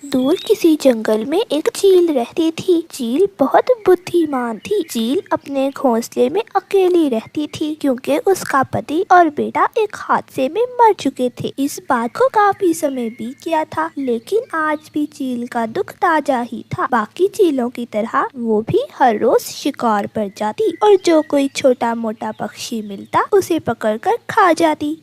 दूर किसी जंगल में एक चील रहती थी। चील बहुत बुद्धिमान थी। चील अपने घोंसले में अकेली रहती थी क्योंकि उसका पति और बेटा एक हादसे में मर चुके थे। इस बात को काफी समय बीत गया था, लेकिन आज भी चील का दुख ताजा ही था। बाकी चीलों की तरह वो भी हर रोज शिकार पर जाती और जो कोई छोटा मोटा पक्षी मिलता उसे पकड़कर खा जाती।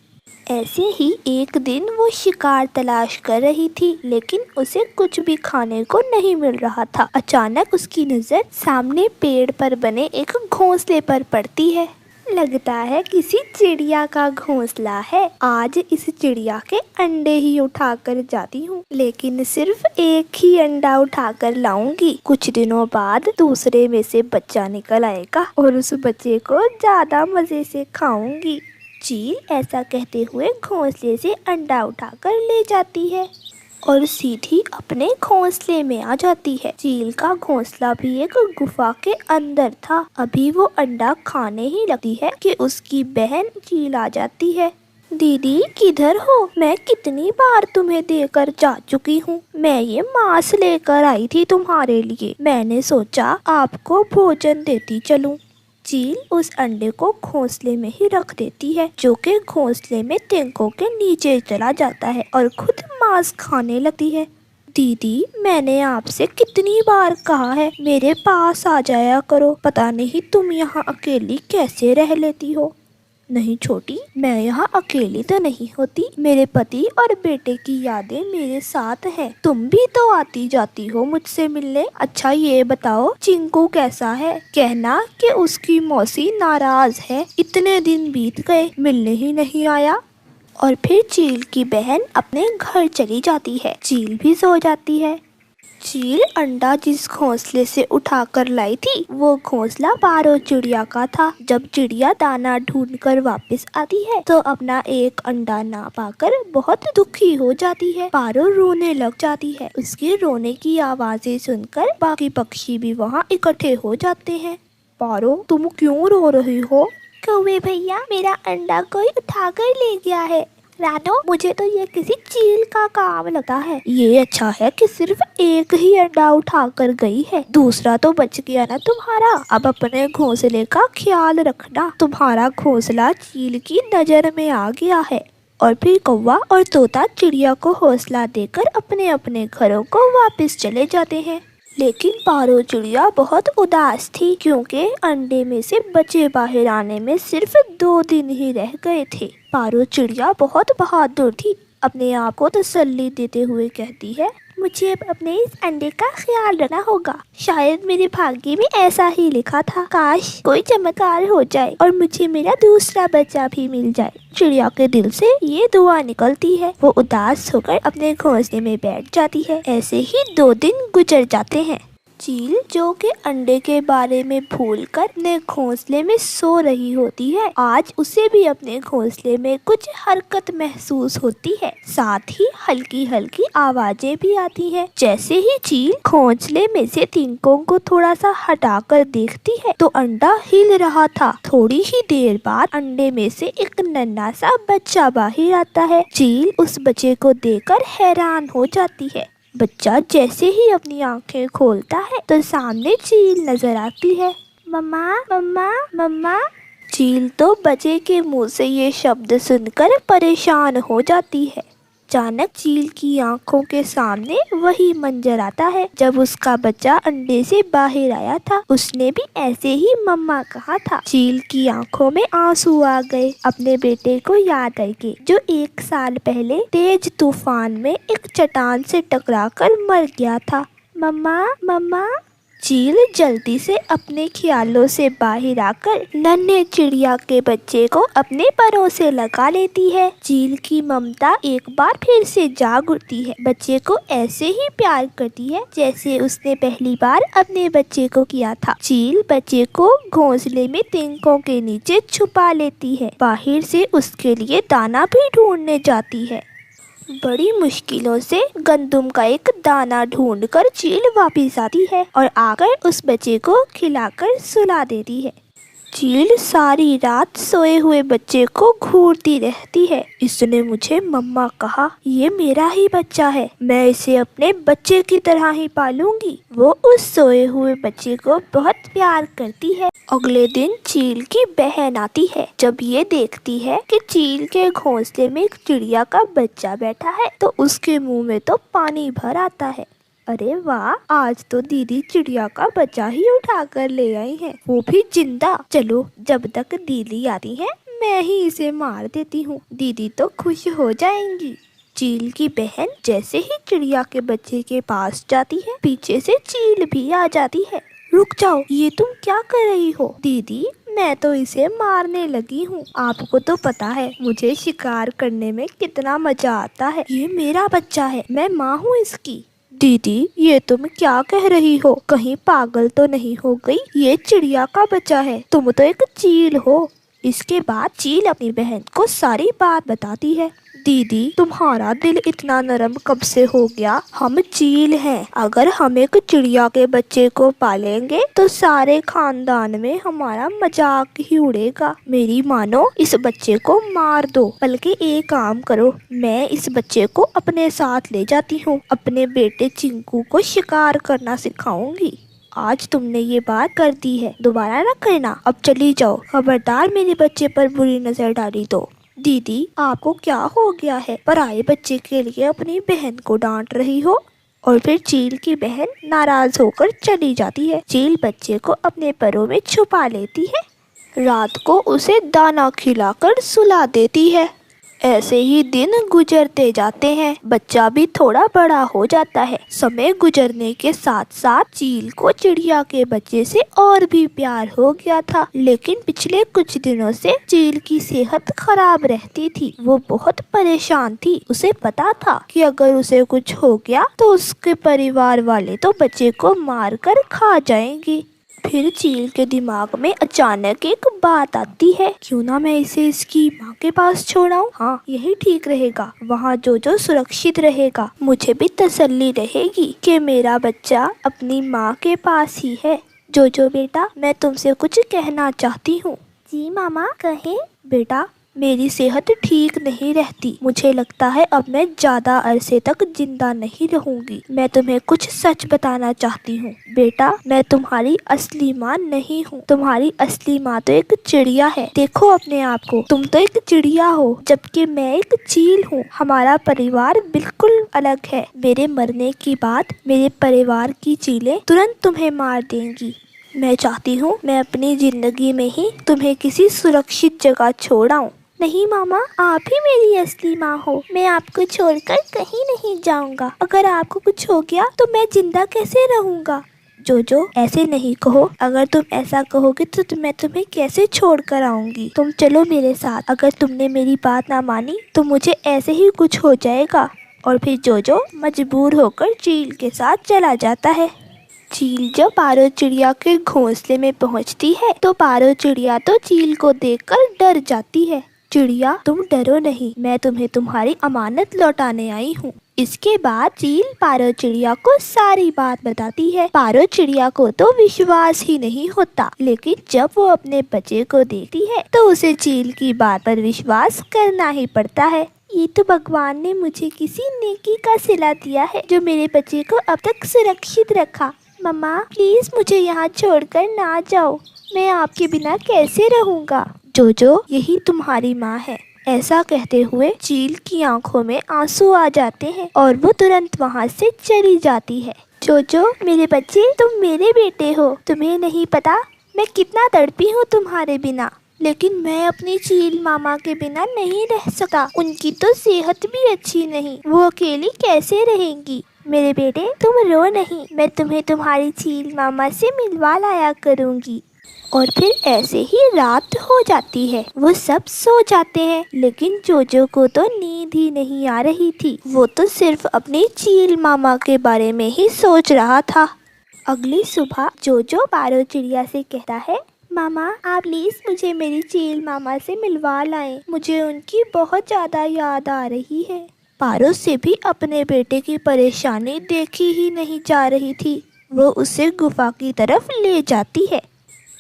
ऐसे ही एक दिन वो शिकार तलाश कर रही थी, लेकिन उसे कुछ भी खाने को नहीं मिल रहा था। अचानक उसकी नजर सामने पेड़ पर बने एक घोंसले पर पड़ती है। लगता है किसी चिड़िया का घोंसला है। आज इस चिड़िया के अंडे ही उठाकर जाती हूँ, लेकिन सिर्फ एक ही अंडा उठाकर लाऊंगी। कुछ दिनों बाद दूसरे में से बच्चा निकल आएगा और उस बच्चे को ज्यादा मजे से खाऊंगी। चील ऐसा कहते हुए घोंसले से अंडा उठाकर ले जाती है और सीधी अपने घोंसले में आ जाती है। चील का घोंसला भी एक गुफा के अंदर था। अभी वो अंडा खाने ही लगती है कि उसकी बहन चील आ जाती है। दीदी किधर हो? मैं कितनी बार तुम्हें देकर जा चुकी हूँ। मैं ये मांस लेकर आई थी तुम्हारे लिए। मैंने सोचा आपको भोजन देती चलूं। चील उस अंडे को घोंसले में ही रख देती है, जो कि घोंसले में तिनकों के नीचे चला जाता है और खुद मांस खाने लगती है। दीदी मैंने आपसे कितनी बार कहा है मेरे पास आ जाया करो। पता नहीं तुम यहाँ अकेली कैसे रह लेती हो। नहीं छोटी, मैं यहाँ अकेली तो नहीं होती। मेरे पति और बेटे की यादें मेरे साथ हैं। तुम भी तो आती जाती हो मुझसे मिलने। अच्छा ये बताओ चिंकू कैसा है? कहना कि उसकी मौसी नाराज है। इतने दिन बीत गए, मिलने ही नहीं आया। और फिर चील की बहन अपने घर चली जाती है। चील भी सो जाती है। चील अंडा जिस घोंसले से उठाकर लाई थी वो घोंसला पारो चिड़िया का था। जब चिड़िया दाना ढूंढकर वापस आती है तो अपना एक अंडा ना पाकर बहुत दुखी हो जाती है। पारो रोने लग जाती है। उसके रोने की आवाजें सुनकर बाकी पक्षी भी वहाँ इकट्ठे हो जाते हैं। पारो तुम क्यों रो रही हो? कौवे भैया मेरा अंडा कोई उठाकर ले गया है। रानो मुझे तो ये किसी चील का काम लगता है। ये अच्छा है कि सिर्फ एक ही अंडा उठा कर गई है, दूसरा तो बच गया ना तुम्हारा। अब अपने घोंसले का ख्याल रखना। तुम्हारा घोंसला चील की नजर में आ गया है। और फिर कौवा और तोता चिड़िया को हौसला देकर अपने अपने घरों को वापस चले जाते हैं। लेकिन पारो चिड़िया बहुत उदास थी क्योंकि अंडे में से बच्चे बाहर आने में सिर्फ 2 दिन ही रह गए थे। पारो चिड़िया बहुत बहादुर थी। अपने आप को तसल्ली देते हुए कहती है, मुझे अब अपने इस अंडे का ख्याल रखना होगा। शायद मेरे भाग्य में ऐसा ही लिखा था। काश कोई चमत्कार हो जाए और मुझे मेरा दूसरा बच्चा भी मिल जाए। चिड़िया के दिल से ये दुआ निकलती है। वो उदास होकर अपने घोंसले में बैठ जाती है। ऐसे ही 2 दिन गुजर जाते हैं। चील जो कि अंडे के बारे में भूलकर अपने घोंसले में सो रही होती है, आज उसे भी अपने घोंसले में कुछ हरकत महसूस होती है। साथ ही हल्की हल्की आवाजें भी आती हैं। जैसे ही चील घोंसले में से तिनकों को थोड़ा सा हटाकर देखती है तो अंडा हिल रहा था। थोड़ी ही देर बाद अंडे में से एक नन्हा सा बच्चा बाहर आता है। चील उस बच्चे को देखकर हैरान हो जाती है। बच्चा जैसे ही अपनी आंखें खोलता है तो सामने चील नजर आती है। मम्मा मम्मा मम्मा। चील तो बच्चे के मुंह से ये शब्द सुनकर परेशान हो जाती है। अचानक चील की आंखों के सामने वही मंजर आता है जब उसका बच्चा अंडे से बाहर आया था। उसने भी ऐसे ही मम्मा कहा था। चील की आंखों में आंसू आ गए। अपने बेटे को याद आएगी जो 1 साल पहले तेज तूफान में एक चट्टान से टकराकर मर गया था। मम्मा मम्मा। चील जल्दी से अपने ख्यालों से बाहर आकर नन्हे चिड़िया के बच्चे को अपने परों से लगा लेती है। चील की ममता एक बार फिर से जाग उठती है। बच्चे को ऐसे ही प्यार करती है जैसे उसने पहली बार अपने बच्चे को किया था। चील बच्चे को घोंसले में तिनकों के नीचे छुपा लेती है। बाहर से उसके लिए दाना भी ढूंढने जाती है। बड़ी मुश्किलों से गंदुम का एक दाना ढूंढकर चील वापस आती है और आकर उस बच्चे को खिलाकर सुला देती है। चील सारी रात सोए हुए बच्चे को घूरती रहती है। इसने मुझे मम्मा कहा, ये मेरा ही बच्चा है, मैं इसे अपने बच्चे की तरह ही पालूंगी। वो उस सोए हुए बच्चे को बहुत प्यार करती है। अगले दिन चील की बहन आती है। जब ये देखती है कि चील के घोंसले में एक चिड़िया का बच्चा बैठा है तो उसके मुंह में तो पानी भर आता है। अरे वाह, आज तो दीदी चिड़िया का बच्चा ही उठा कर ले आई है, वो भी जिंदा। चलो, जब तक दीदी आती है मैं ही इसे मार देती हूँ, दीदी तो खुश हो जाएंगी। चील की बहन जैसे ही चिड़िया के बच्चे के पास जाती है, पीछे से चील भी आ जाती है। रुक जाओ, ये तुम क्या कर रही हो? दीदी, मैं तो इसे मारने लगी हूँ। आपको तो पता है मुझे शिकार करने में कितना मजा आता है। ये मेरा बच्चा है, मैं माँ हूँ इसकी। दीदी, ये तुम क्या कह रही हो? कहीं पागल तो नहीं हो गई? ये चिड़िया का बच्चा है, तुम तो एक चील हो। इसके बाद चील अपनी बहन को सारी बात बताती है। दीदी, तुम्हारा दिल इतना नरम कब से हो गया? हम चील हैं, अगर हम एक चिड़िया के बच्चे को पालेंगे तो सारे खानदान में हमारा मजाक ही उड़ेगा। मेरी मानो, इस बच्चे को मार दो। बल्कि एक काम करो, मैं इस बच्चे को अपने साथ ले जाती हूँ, अपने बेटे चिंकू को शिकार करना सिखाऊंगी। आज तुमने ये बात कर दी है, दोबारा ना करना। अब चली जाओ, खबरदार मेरे बच्चे पर बुरी नजर डाली तो। दीदी, आपको क्या हो गया है? पराये बच्चे के लिए अपनी बहन को डांट रही हो। और फिर चील की बहन नाराज होकर चली जाती है। चील बच्चे को अपने परों में छुपा लेती है। रात को उसे दाना खिलाकर सुला देती है। ऐसे ही दिन गुजरते जाते हैं। बच्चा भी थोड़ा बड़ा हो जाता है। समय गुजरने के साथ साथ चील को चिड़िया के बच्चे से और भी प्यार हो गया था। लेकिन पिछले कुछ दिनों से चील की सेहत खराब रहती थी। वो बहुत परेशान थी। उसे पता था कि अगर उसे कुछ हो गया तो उसके परिवार वाले तो बच्चे को मार कर खा जाएंगे। फिर चील के दिमाग में अचानक एक बात आती है, क्यों ना मैं इसे इसकी माँ के पास छोड़ाऊं? हाँ, यही ठीक रहेगा। वहाँ जो सुरक्षित रहेगा। मुझे भी तसल्ली रहेगी कि मेरा बच्चा अपनी माँ के पास ही है। जो बेटा, मैं तुमसे कुछ कहना चाहती हूँ। जी मामा, कहें। बेटा, मेरी सेहत ठीक नहीं रहती। मुझे लगता है अब मैं ज्यादा अरसे तक जिंदा नहीं रहूंगी। मैं तुम्हें कुछ सच बताना चाहती हूँ। बेटा, मैं तुम्हारी असली माँ नहीं हूँ। तुम्हारी असली माँ तो एक चिड़िया है। देखो अपने आप को, तुम तो एक चिड़िया हो, जबकि मैं एक चील हूँ। हमारा परिवार बिल्कुल अलग है। मेरे मरने के बाद मेरे परिवार की चीलें तुरंत तुम्हें मार देंगी। मैं चाहती हूँ मैं अपनी जिंदगी में ही तुम्हें किसी सुरक्षित जगह छोड़ आऊं। नहीं मामा, आप ही मेरी असली माँ हो। मैं आपको छोड़कर कहीं नहीं जाऊंगा। अगर आपको कुछ हो गया तो मैं जिंदा कैसे रहूंगा? जो ऐसे नहीं कहो। अगर तुम ऐसा कहोगे तो मैं तुम्हें कैसे छोड़ कर आऊंगी? तुम चलो मेरे साथ। अगर तुमने मेरी बात ना मानी तो मुझे ऐसे ही कुछ हो जाएगा। और फिर जो मजबूर होकर चील के साथ चला जाता है। चील जब पारो चिड़िया के घोंसले में पहुंचती है तो पारो चिड़िया तो चील को देखकर डर जाती है। चिड़िया, तुम डरो नहीं, मैं तुम्हें तुम्हारी अमानत लौटाने आई हूँ। इसके बाद चील पारो चिड़िया को सारी बात बताती है। पारो चिड़िया को तो विश्वास ही नहीं होता, लेकिन जब वो अपने बच्चे को देखती है तो उसे चील की बात पर विश्वास करना ही पड़ता है। ये तो भगवान ने मुझे किसी नेकी का सिला दिया है जो मेरे बच्चे को अब तक सुरक्षित रखा। मम्मा, प्लीज मुझे यहाँ छोड़कर ना जाओ। मैं आपके बिना कैसे रहूँगा? जो यही तुम्हारी माँ है। ऐसा कहते हुए चील की आंखों में आंसू आ जाते हैं और वो तुरंत वहाँ से चली जाती है। जो मेरे बच्चे, तुम मेरे बेटे हो। तुम्हें नहीं पता मैं कितना तड़पी हूँ तुम्हारे बिना। लेकिन मैं अपनी चील मामा के बिना नहीं रह सकता। उनकी तो सेहत भी अच्छी नहीं, वो अकेली कैसे रहेंगी? मेरे बेटे, तुम रो नहीं, मैं तुम्हें तुम्हारी चील मामा से मिलवा लाया करूँगी। और फिर ऐसे ही रात हो जाती है। वो सब सो जाते हैं, लेकिन जोजो को तो नींद ही नहीं आ रही थी। वो तो सिर्फ अपनी चील मामा के बारे में ही सोच रहा था। अगली सुबह जोजो पारो चिड़िया से कहता है, मामा, आप प्लीज मुझे मेरी चील मामा से मिलवा लाएं। मुझे उनकी बहुत ज्यादा याद आ रही है। पारो से भी अपने बेटे की परेशानी देखी ही नहीं जा रही थी। वो उसे गुफा की तरफ ले जाती है।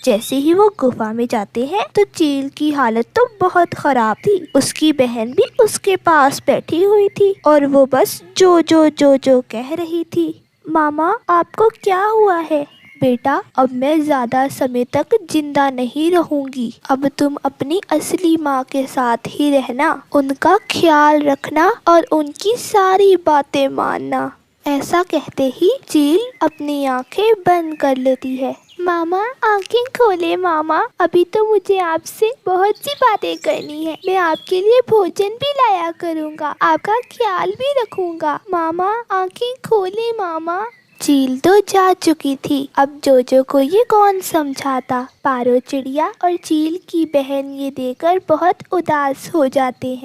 जैसे ही वो गुफा में जाते हैं तो चील की हालत तो बहुत खराब थी। उसकी बहन भी उसके पास बैठी हुई थी और वो बस जो कह रही थी। मामा, आपको क्या हुआ है? बेटा, अब मैं ज्यादा समय तक जिंदा नहीं रहूंगी। अब तुम अपनी असली माँ के साथ ही रहना, उनका ख्याल रखना और उनकी सारी बातें मानना। ऐसा कहते ही चील अपनी आंखें बंद कर लेती है। मामा, आंखें खोले मामा, अभी तो मुझे आपसे बहुत सी बातें करनी है। मैं आपके लिए भोजन भी लाया करूँगा, आपका ख्याल भी रखूँगा। मामा, आंखें खोले मामा। चील तो जा चुकी थी, अब जोजो को ये कौन समझाता। पारो चिड़िया और चील की बहन ये देखकर बहुत उदास हो जाते हैं।